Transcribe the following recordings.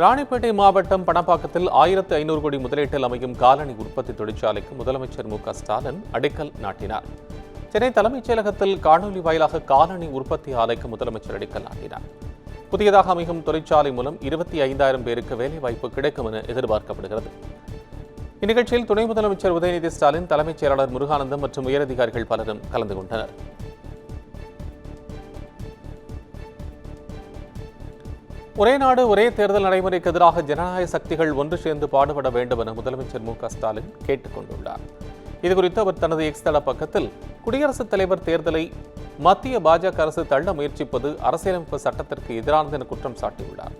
ராணிப்பேட்டை மாவட்டம் பணப்பாக்கத்தில் 1500 கோடி முதலீட்டில் அமையும் காலணி உற்பத்தி தொழிற்சாலைக்கு முதலமைச்சர் மு க ஸ்டாலின் அடிக்கல் நாட்டினார். சென்னை தலைமைச் செயலகத்தில் காணொலி வாயிலாக காலணி உற்பத்தி ஆலைக்கு முதலமைச்சர் அடிக்கல் நாட்டினார். புதியதாக அமையும் தொழிற்சாலை மூலம் 25,000 பேருக்கு வேலைவாய்ப்பு கிடைக்கும் என எதிர்பார்க்கப்படுகிறது. இந்நிகழ்ச்சியில் துணை முதலமைச்சர் உதயநிதி ஸ்டாலின், தலைமைச் செயலாளர் முருகானந்தம் மற்றும் உயரதிகாரிகள் பலரும் கலந்து கொண்டனர். ஒரே நாடு ஒரே தேர்தல் நடைமுறைக்கு எதிராக ஜனநாயக சக்திகள் ஒன்று சேர்ந்து பாடுபட வேண்டும் என முதலமைச்சர் மு க ஸ்டாலின் கேட்டுக் கொண்டுள்ளார். இதுகுறித்து அவர் தனது எக்ஸ் தள பக்கத்தில், குடியரசுத் தலைவர் தேர்தலை மத்திய பாஜக அரசு தள்ள முயற்சிப்பது அரசியலமைப்பு சட்டத்திற்கு எதிரானது என குற்றம் சாட்டியுள்ளார்.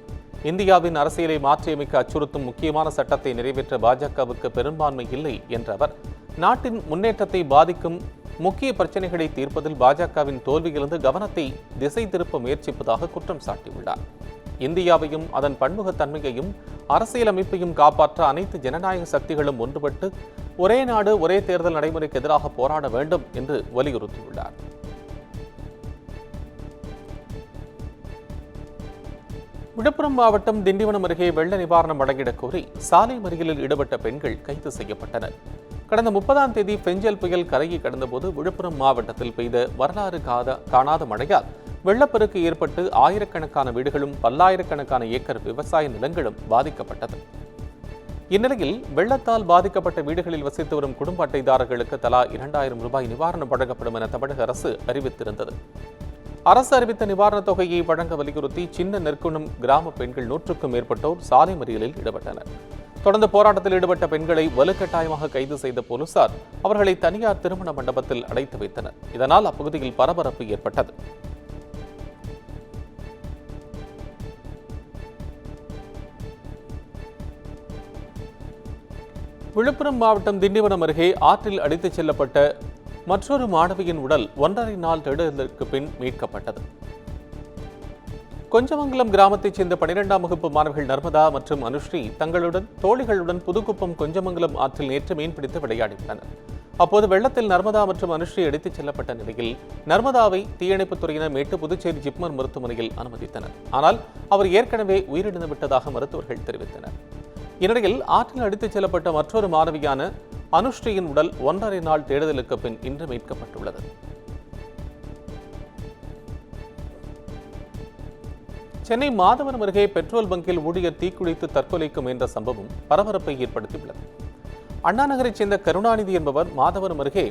இந்தியாவின் அரசியலை மாற்றியமைக்க அச்சுறுத்தும் முக்கியமான சட்டத்தை நிறைவேற்ற பாஜகவுக்கு பெரும்பான்மை இல்லை என்ற அவர், நாட்டின் முன்னேற்றத்தை பாதிக்கும் முக்கிய பிரச்சனைகளை தீர்ப்பதில் பாஜகவின் தோல்வியிலிருந்து கவனத்தை திசை திருப்ப முயற்சிப்பதாக குற்றம் சாட்டியுள்ளார். இந்தியாவையும் அதன் பன்முகத்தன்மையையும் அரசியலமைப்பையும் காப்பாற்ற அனைத்து ஜனநாயக சக்திகளும் ஒன்றுபட்டு ஒரே நாடு ஒரே தேர்தல் நடைமுறைக்கு எதிராக போராட வேண்டும் என்று வலியுறுத்தியுள்ளார். விழுப்புரம் மாவட்டம் திண்டிவனம் அருகே வெள்ள நிவாரணம் வழங்கிடக் கோரி சாலை மறியலில் ஈடுபட்ட பெண்கள் கைது செய்யப்பட்டனர். கடந்த 30ஆம் தேதி பெஞ்சல் புயல் கரையை கடந்தபோது விழுப்புரம் மாவட்டத்தில் பெய்த வரலாறு காணாத மழையால் வெள்ளப்பெருக்கு ஏற்பட்டு ஆயிரக்கணக்கான வீடுகளும் பல்லாயிரக்கணக்கான ஏக்கர் விவசாய நிலங்களும் பாதிக்கப்பட்டது. இந்நிலையில் வெள்ளத்தால் பாதிக்கப்பட்ட வீடுகளில் வசித்து வரும் குடும்ப அட்டைதாரர்களுக்கு தலா 2,000 ரூபாய் நிவாரணம் வழங்கப்படும் என தமிழக அரசு அறிவித்திருந்தது. அரசு அறிவித்த நிவாரணத் தொகையை வழங்க வலியுறுத்தி சின்ன நெற்குணம் கிராம பெண்கள் 100க்கும் மேற்பட்டோர் சாலை மறியலில் ஈடுபட்டனர். தொடர்ந்து போராட்டத்தில் ஈடுபட்ட பெண்களை வலுக்கட்டாயமாக கைது செய்த போலீசார் அவர்களை தனியார் திருமண மண்டபத்தில் அடைத்து வைத்தனர். இதனால் அப்பகுதியில் பரபரப்பு ஏற்பட்டது. விழுப்புரம் மாவட்டம் திண்டிவனம் அருகே ஆற்றில் அடித்துச் செல்லப்பட்ட மற்றொரு மாணவியின் உடல் 1.5 நாள் தேடுதலுக்கு பின் மீட்கப்பட்டது. கொஞ்சமங்கலம் கிராமத்தைச் சேர்ந்த 12ஆம் வகுப்பு மாணவிகள் நர்மதா மற்றும் அனுஸ்ரீ தங்களுடன் தோழிகளுடன் புதுக்குப்பம் கொஞ்சமங்கலம் ஆற்றில் நேற்று மீன்பிடித்து விளையாடியுள்ளனர். அப்போது வெள்ளத்தில் நர்மதா மற்றும் அனுஸ்ரீ அடித்துச் செல்லப்பட்ட நிலையில் நர்மதாவை தீயணைப்புத் துறையினர் மீட்டு புதுச்சேரி ஜிப்மர் மருத்துவமனையில் அனுமதித்தனர். ஆனால் அவர் ஏற்கனவே உயிரிழந்து விட்டதாக மருத்துவர்கள் தெரிவித்தனர். இந்நிலையில் ஆற்றில் அடித்துச் செல்லப்பட்ட மற்றொரு மாணவியான அனுஸ்ரீயின் உடல் 1.5 நாள் தேடுதலுக்கு பின் இன்று மீட்கப்பட்டுள்ளது. சென்னை மாதவரம் அருகே பெட்ரோல் பங்கில் ஊழியர் தீக்குளித்து தற்கொலைக்கு முயன்ற சம்பவம் பரபரப்பை ஏற்படுத்தியுள்ளது. அண்ணா நகரைச் சேர்ந்த கருணாநிதி என்பவர் மாதவரம் அருகே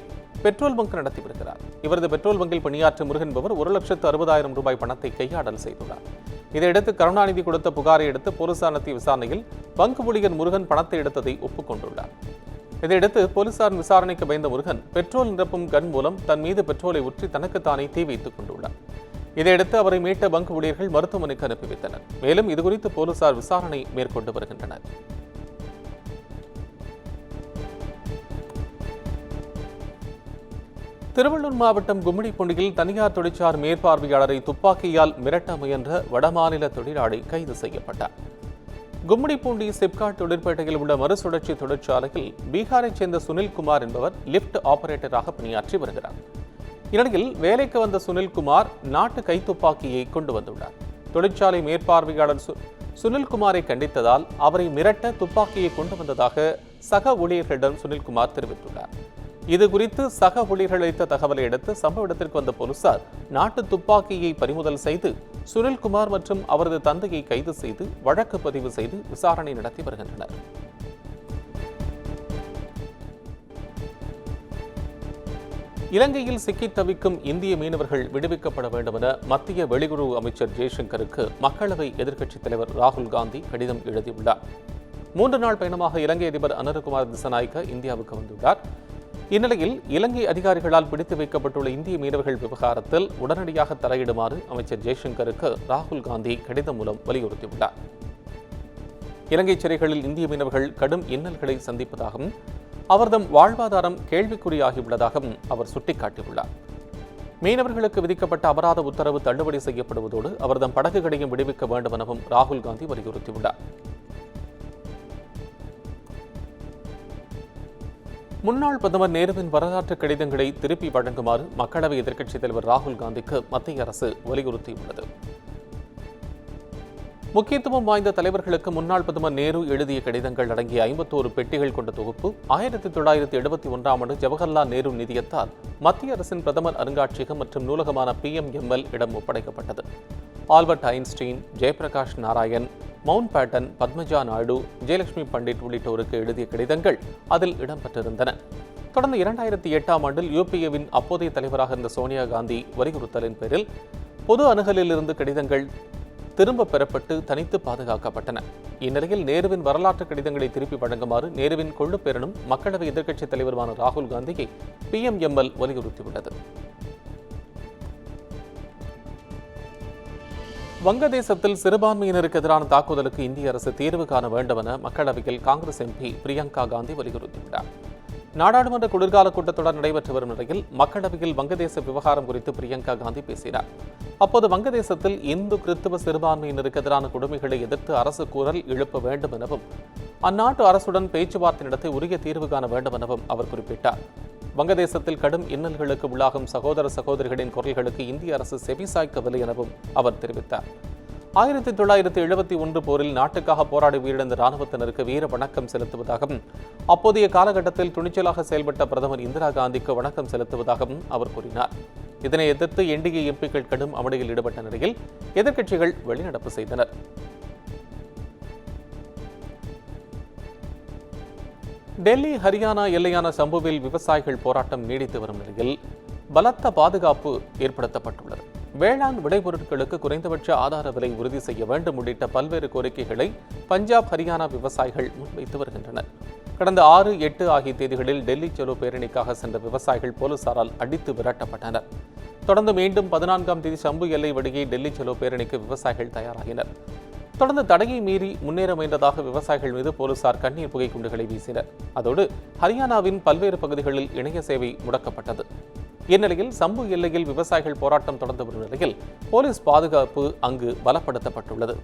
பெட்ரோல் பங்க் நடத்தி வருகிறார். இவரது பெட்ரோல் பங்கில் பணியாற்றும் முருகன் என்பவர் 1,60,000 ரூபாய் பணத்தை கையாடல் செய்துள்ளார். இதையடுத்து கருணாநிதி கொடுத்த புகாரை அடுத்து போலீசார் நடத்திய விசாரணையில் பங்கு ஊழியர் முருகன் பணத்தை எடுத்ததை ஒப்புக்கொண்டுள்ளார். இதையடுத்து போலீசாரின் விசாரணைக்கு பயந்த முருகன் பெட்ரோல் நிரப்பும் கன் மூலம் தன் மீது பெட்ரோலை ஊற்றி தனக்குத்தானே தீ வைத்துக் கொண்டுள்ளார். இதையடுத்து அவரை மீட்ட பங்கு ஊழியர்கள் மருத்துவமனைக்கு அனுப்பி வைத்தனர். மேலும் இதுகுறித்து போலீசார் விசாரணை மேற்கொண்டு வருகின்றனர். திருவள்ளூர் மாவட்டம் கும்மிடிப்பூண்டியில் தனியார் தொழிற்சாலை மேற்பார்வையாளரை துப்பாக்கியால் மிரட்ட முயன்ற வடமாநில தொழிலாளி கைது செய்யப்பட்டார். கும்மிடிப்பூண்டி சிப்காட் தொழிற்பேட்டையில் உள்ள மறுசுழற்சி தொழிற்சாலையில் பீகாரைச் சேர்ந்த சுனில்குமார் என்பவர் லிப்ட் ஆபரேட்டராக பணியாற்றி வருகிறார். இந்நிலையில் வேலைக்கு வந்த சுனில்குமார் நாட்டு கைத்துப்பாக்கியை கொண்டு வந்துள்ளார். தொழிற்சாலை மேற்பார்வையாளர் சுனில்குமாரை கண்டித்ததால் அவரை மிரட்ட துப்பாக்கியை கொண்டு வந்ததாக சக ஊழியர்களிடம் சுனில்குமார் தெரிவித்துள்ளார். இதுகுறித்து சக ஊழியர்கள் அளித்த தகவலை அடுத்து சம்பவ இடத்திற்கு வந்த போலீசார் நாட்டு துப்பாக்கியை பறிமுதல் செய்து சுனில்குமார் மற்றும் அவரது தந்தையை கைது செய்து வழக்கு பதிவு செய்து விசாரணை நடத்தி வருகின்றனர். இலங்கையில் சிக்கித் தவிக்கும் இந்திய மீனவர்கள் விடுவிக்கப்பட வேண்டும் என மத்திய வெளியுறவு அமைச்சர் ஜெய்சங்கருக்கு மக்களவை எதிர்க்கட்சித் தலைவர் ராகுல் காந்தி கடிதம் எழுதியுள்ளார். 3 நாள் பயணமாக இலங்கை அதிபர் அனுரகுமார் திசநாயக்க இந்தியாவுக்கு வந்துள்ளார். இந்நிலையில் இலங்கை அதிகாரிகளால் பிடித்து வைக்கப்பட்டுள்ள இந்திய மீனவர்கள் விவகாரத்தில் உடனடியாக தலையிடுமாறு அமைச்சர் ஜெய்சங்கருக்கு ராகுல் காந்தி கடிதம் மூலம் வலியுறுத்தியுள்ளார். இலங்கை சிறைகளில் இந்திய மீனவர்கள் கடும் இன்னல்களை சந்திப்பதாகவும் அவர்தம் வாழ்வாதாரம் கேள்விக்குறியாகியுள்ளதாகவும் அவர் சுட்டிக்காட்டியுள்ளார். மீனவர்களுக்கு விதிக்கப்பட்ட அபராத உத்தரவு தள்ளுபடி செய்யப்படுவதோடு அவர்தம் படகுகளையும் விடுவிக்க வேண்டும் எனவும் ராகுல் காந்தி வலியுறுத்தியுள்ளார். முன்னாள் பிரதமர் நேருவின் வரலாற்று கடிதங்களை திருப்பி வழங்குமாறு மக்களவை எதிர்க்கட்சித் தலைவர் ராகுல் காந்திக்கு மத்திய அரசு வலியுறுத்தியுள்ளது. முக்கியத்துவம் வாய்ந்த தலைவர்களுக்கு முன்னாள் பிரதமர் நேரு எழுதிய கடிதங்கள் அடங்கிய 51 பெட்டிகள் கொண்ட தொகுப்பு 1971ஆம் ஆண்டு ஜவஹர்லால் நேரு நிதியத்தால் மத்திய அரசின் பிரதமர் அருங்காட்சியகம் மற்றும் நூலகமான PMML இடம் ஒப்படைக்கப்பட்டது. Albert Einstein, Jayaprakash Narayan, Mountbatten, Padmaja Naidu, Jayalakshmi Pandit உள்ளிட்டோருக்கு எழுதிய கடிதங்கள் அதில் இடம்பெற்றிருந்தன. தொடர்ந்து 2008ஆம் ஆண்டில் UPAவின் அப்போதைய தலைவராக இருந்த சோனியா காந்தி வலியுறுத்தலின் பேரில் பொது அணுகலிலிருந்து கடிதங்கள் திரும்ப பெறப்பட்டு தனித்து பாதுகாக்கப்பட்டன. இந்நிலையில் நேருவின் வரலாற்று கடிதங்களை திருப்பி வழங்குமாறு நேருவின் கொள்ளுப் பேரனும் மக்களவை எதிர்க்கட்சித் தலைவருமான ராகுல் காந்தியை PMML வலியுறுத்தியுள்ளது. வங்கதேசத்தில் சிறுபான்மையினருக்கு எதிரான தாக்குதலுக்கு இந்திய அரசு தீர்வு காண வேண்டும் என மக்களவையில் காங்கிரஸ் MP பிரியங்கா காந்தி வலியுறுத்தியுள்ளார். நாடாளுமன்ற குளிர்கால கூட்டத்தொடர் நடைபெற்று வரும் நிலையில் மக்களவையில் வங்கதேச விவகாரம் குறித்து பிரியங்கா காந்தி பேசினார். அப்போது வங்கதேசத்தில் இந்து கிறிஸ்தவ சிறுபான்மையினருக்கு எதிரான கொடுமைகளை எதிர்த்து அரசு குரல் எழுப்ப வேண்டும் எனவும் அந்நாட்டு அரசுடன் பேச்சுவார்த்தை நடத்தி உரிய தீர்வு காண வேண்டும் எனவும் அவர் குறிப்பிட்டார். வங்கதேசத்தில் கடும் இன்னல்களுக்கு உள்ளாகும் சகோதர சகோதரிகளின் குரல்களுக்கு இந்திய அரசு செவிசாய்க்கவில்லை எனவும் அவர் தெரிவித்தார். 1971 போரில் நாட்டுக்காக போராடி உயிரிழந்த இராணுவத்தினருக்கு வீர வணக்கம் செலுத்துவதாகவும் அப்போதைய காலகட்டத்தில் துணிச்சலாக செயல்பட்ட பிரதமர் இந்திரா காந்திக்கு வணக்கம் செலுத்துவதாகவும் அவர் கூறினார். இதனை எதிர்த்து NDA MPக்கள் கடும் அமளியில் ஈடுபட்ட நிலையில் எதிர்க்கட்சிகள் வெளிநடப்பு செய்தனர். டெல்லி ஹரியானா எல்லையான சம்புவில் விவசாயிகள் போராட்டம் நீடித்து வரும் நிலையில் பலத்த பாதுகாப்பு ஏற்படுத்தப்பட்டுள்ளது. வேளாண் விளைபொருட்களுக்கு குறைந்தபட்ச ஆதார விலை உறுதி செய்ய வேண்டும் உள்ளிட்ட பல்வேறு கோரிக்கைகளை பஞ்சாப், ஹரியானா விவசாயிகள் முன்வைத்து வருகின்றனர். கடந்த 6, 8 ஆகிய தேதிகளில் டெல்லி சலோ பேரணிக்காக சென்ற விவசாயிகள் போலீசாரால் அடித்து விரட்டப்பட்டனர். தொடர்ந்து மீண்டும் 14ஆம் தேதி சம்பு எல்லை வழியே டெல்லி சலோ பேரணிக்கு விவசாயிகள் தயாராகினர். தொடர்ந்து தடையை மீறி முன்னேற முயன்றதாக விவசாயிகள் மீது போலீசார் கண்ணீர் புகை குண்டுகளை வீசினர். அதோடு ஹரியானாவின் பல்வேறு பகுதிகளில் இணைய சேவை முடக்கப்பட்டது. இந்நிலையில் சம்பு எல்லையில் விவசாயிகள் போராட்டம் தொடர்ந்து வரும் நிலையில் போலீஸ் பாதுகாப்பு அங்கு பலப்படுத்தப்பட்டுள்ளது.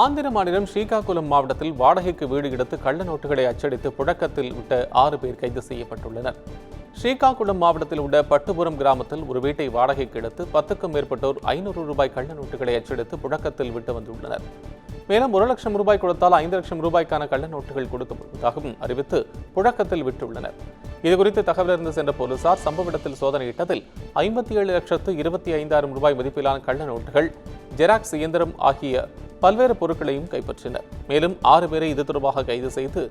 ஆந்திர மாநிலம் ஸ்ரீகாகுளம் மாவட்டத்தில் வாடகைக்கு வீடு எடுத்து கள்ள நோட்டுகளை அச்சடித்து புழக்கத்தில் விட்ட 6 பேர் கைது செய்யப்பட்டுள்ளனர். ஸ்ரீகாகுளம் மாவட்டத்தில் உள்ள பட்டுபுரம் கிராமத்தில் ஒரு வீட்டை வாடகைக்கு எடுத்து 10க்கும் மேற்பட்டோர் 500 ரூபாய் கள்ள நோட்டுகளை அச்சடித்து புழக்கத்தில் விட்டு வந்துள்ளனர். மேலும் 1 லட்சம் ரூபாய் கொடுத்தால் 5 லட்சம் ரூபாய்க்கான கள்ள நோட்டுகள் கொடுக்கப்படுவதாகவும் அறிவித்து புழக்கத்தில் விட்டுள்ளனர். இதுகுறித்து தகவல் அறிந்து சென்ற போலீசார் சம்பவ இடத்தில் சோதனையிட்டதில் 57,25,000 ரூபாய் மதிப்பிலான கள்ள நோட்டுகள், ஜெராக்ஸ் இயந்திரம் ஆகிய பல்வேறு பொருட்களையும் கைப்பற்றினர். மேலும் 6 பேரை இது தொடர்பாக கைது செய்து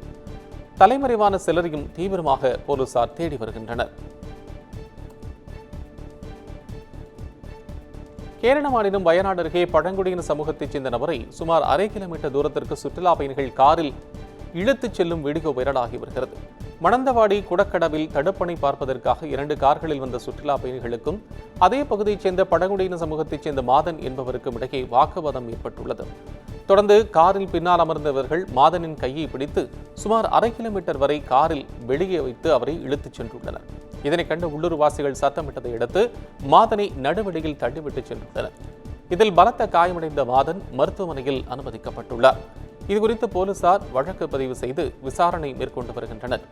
தலைமறைவான சிலரையும் தீவிரமாக போலீசார் தேடி வருகின்றனர். கேரள மாநிலம் வயநாடு அருகே பழங்குடியின சமூகத்தைச் சேர்ந்த நபரை சுமார் 1/2 கிலோமீட்டர் தூரத்திற்கு சுற்றுலா பயணிகள் காரில் இழுத்துச் செல்லும் வீடியோ வைரலாகி வருகிறது. மணந்தவாடி குடக்கடவில் தடுப்பணை பார்ப்பதற்காக 2 கார்களில் வந்த சுற்றுலா பயணிகளுக்கும் அதே பகுதியைச் சேர்ந்த பழங்குடியின சமூகத்தைச் சேர்ந்த மாதன் என்பவருக்கும் இடையே வாக்குவாதம் ஏற்பட்டுள்ளது. தொடர்ந்து காரில் பின்னால் அமர்ந்தவர்கள் மாதனின் கையை பிடித்து சுமார் 1/2 கிலோமீட்டர் வரை காரில் வெளியே வைத்து அவரை இழுத்துச் சென்றுள்ளனர். இதனை கண்டு உள்ளூர்வாசிகள் சத்தமிட்டதை அடுத்து மாதனை நடுவழியில் தள்ளிவிட்டு சென்றுள்ளனர். இதில் பலத்த காயமடைந்த மாதன் மருத்துவமனையில் அனுமதிக்கப்பட்டுள்ளார். இதுகுறித்து போலீசார் வழக்கு பதிவு செய்து விசாரணை மேற்கொண்டு வருகின்றனர்.